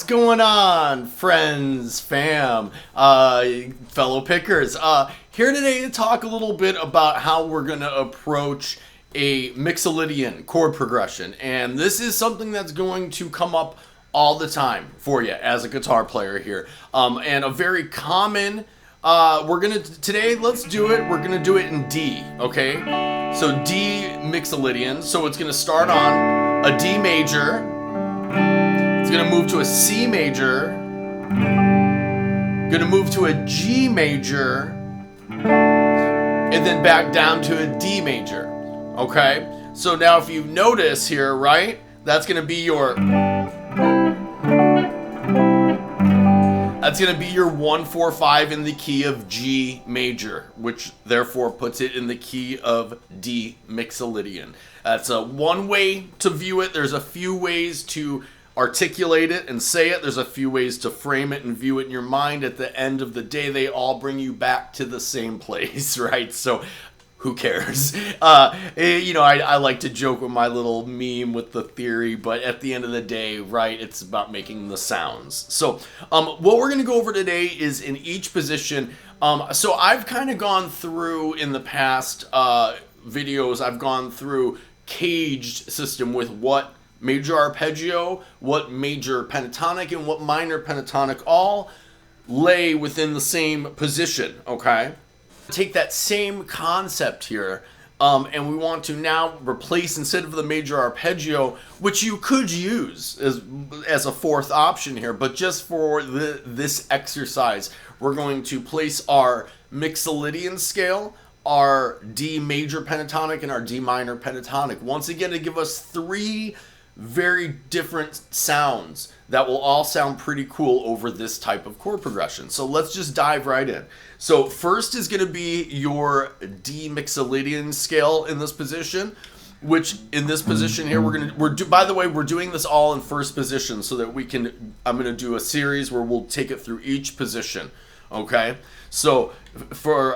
going on, friends, fam, fellow pickers? Here today to talk a little bit about how we're going to approach a Mixolydian chord progression. And this is something that's going to come up all the time for you as a guitar player here. And a very common, today, let's do it, we're going to do it in D, okay? So D Mixolydian, so it's going to start on a D major. It's going to move to a C major, going to move to a G major, and then back down to a D major, okay? So now if you notice here, right, that's going to be your 1-4-5 in the key of G major, which therefore puts it in the key of D Mixolydian. That's one way to view it. There's a few ways to articulate it and say it. There's a few ways to frame it and view it in your mind. At the end of the day, they all bring you back to the same place, right? So who cares? I like to joke with my little meme with the theory, but at the end of the day, right, it's about making the sounds. So what we're going to go over today is in each position. So I've kind of gone through in the past videos, I've gone through caged system with what major arpeggio, what major pentatonic, and what minor pentatonic all lay within the same position, okay? Take that same concept here, and we want to now replace, instead of the major arpeggio, which you could use as a fourth option here, but just for this exercise, we're going to place our Mixolydian scale, our D major pentatonic, and our D minor pentatonic. Once again, to give us three very different sounds that will all sound pretty cool over this type of chord progression. So let's just dive right in. So first is going to be your D Mixolydian scale in this position, which in this position here by the way, we're doing this all in first position so that I'm going to do a series where we'll take it through each position. Okay, so for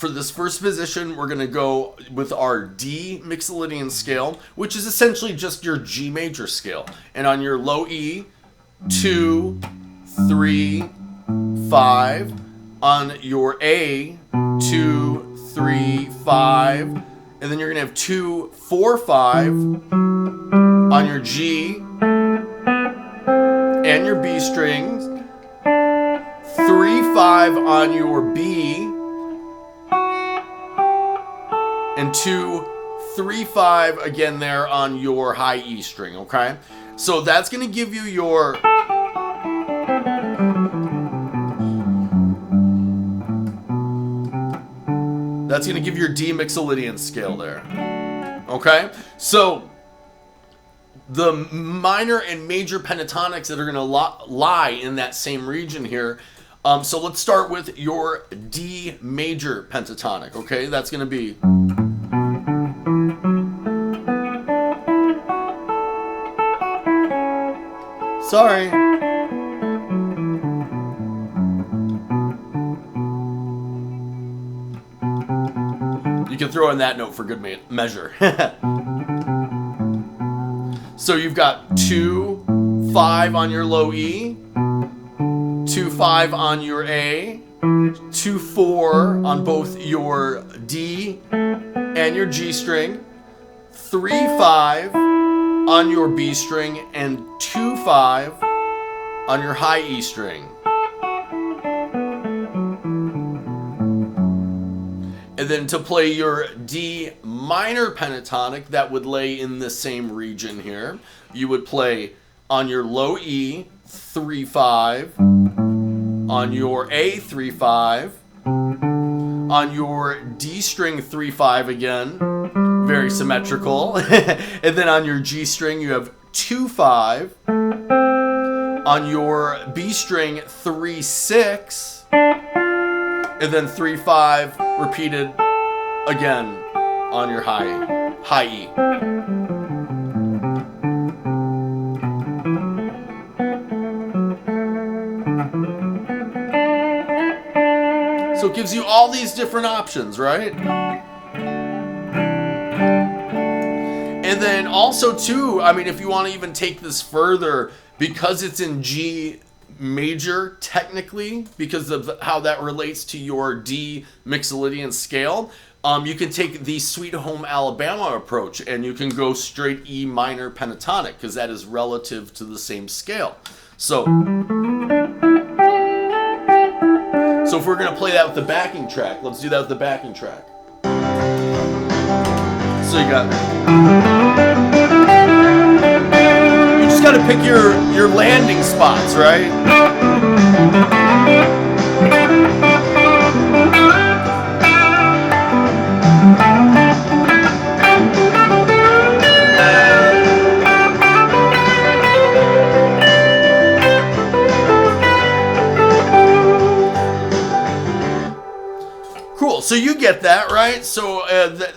this first position, we're going to go with our D Mixolydian scale, which is essentially just your G major scale. And on your low E, 2, 3, 5. On your A, 2, 3, 5. And then you're going to have 2, 4, 5 on your G and your B strings. 3, 5 on your B, and 2, 3, 5 again there on your high E string, okay? So that's going to give you your D Mixolydian scale there, okay? So the minor and major pentatonics that are going to lie in that same region here. So let's start with your D major pentatonic, okay? That's going to be... Sorry. You can throw in that note for good measure. So you've got 2, 5 on your low E, 2, 5 on your A, 2, 4 on both your D and your G string, 3, 5 on your B string, and 2, 5 on your high E string. And then to play your D minor pentatonic, that would lay in the same region here. You would play on your low E, 3, 5, on your A, 3, 5, on your D string, 3, 5 again, very symmetrical, and then on your G string you have 2, 5, on your B string, 3, 6, and then 3, 5 repeated again on your high E. So it gives you all these different options, right? And And then also too, I mean, if you want to even take this further, because it's in G major technically, because of how that relates to your D Mixolydian scale, you can take the Sweet Home Alabama approach and you can go straight E minor pentatonic, because that is relative to the same scale. So if we're going to play that with the backing track, let's do that with the backing track. So you got, you just got to pick your landing spots, right? Cool, so you get that, right? So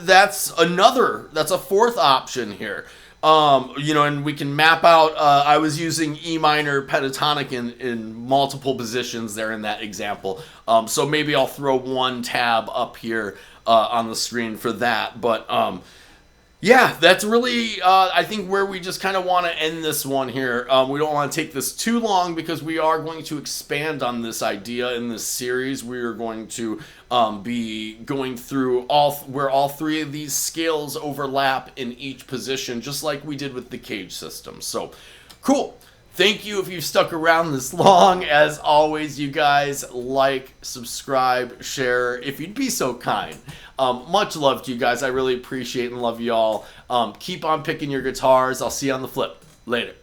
that's a fourth option here. You know, and we can map out, I was using E minor pentatonic in multiple positions there in that example. So maybe I'll throw one tab up here on the screen for that. But yeah, that's really, I think, where we just kind of want to end this one here. We don't want to take this too long because we are going to expand on this idea in this series. We are going to be going through where all three of these scales overlap in each position, just like we did with the cage system. So, cool. Thank you if you've stuck around this long. As always, you guys, like, subscribe, share, if you'd be so kind. Much love to you guys. I really appreciate and love you all. Keep on picking your guitars. I'll see you on the flip. Later.